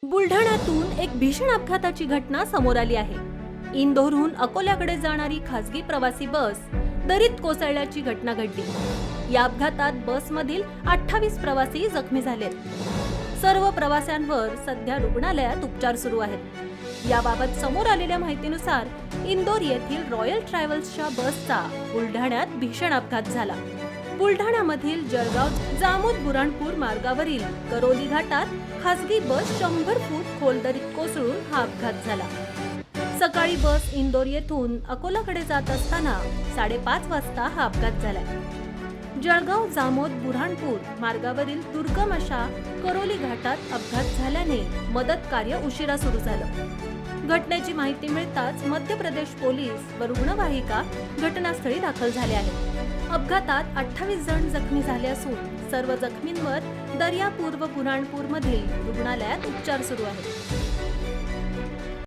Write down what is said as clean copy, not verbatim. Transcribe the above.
बुलढाण्यातून एक भीषण अपघाताची घटना समोर आली आहे। इंदोरहून अकोल्याकडे जाणारी खासगी प्रवासी बस दरीत कोसळल्याची घटना घडली। या अपघातात बसमधील 28 प्रवासी जखमी झालेत। सर्व प्रवाशांवर सध्या रुग्णालयात उपचार सुरू आहेत। याबाबत समोर आलेल्या माहितीनुसार इंदोर येथील रॉयल ट्रॅव्हल्सच्या बसचा बुलढाण्यात भीषण अपघात झाला। बुलढाण्यामधील जळगाव जामोद बुराणपूर मार्गावरील करोली घाटात खासगी बस 100 फूट खोल दरीत कोसळून हा अपघात झाला। सकाळी बस इंदोर येथून अकोलाकडे जात असताना 5:30 वाजता हा अपघात झाला। जळगाव जामोद बुऱ्हाणपूर मार्गावरील दुर्गम अशा करोली घाटात अपघात झाल्याने मदत कार्य उशिरा सुरू झालं। घटनेची माहिती मिळताच मध्य प्रदेश पोलीस व रुग्णवाहिका घटनास्थळी दाखल झाले आहेत। अपघातात 28 जण जखमी झाले असून सर्व जखमींवर दर्यापूर व बुऱ्हाणपूर मधील रुग्णालयात उपचार सुरू आहेत।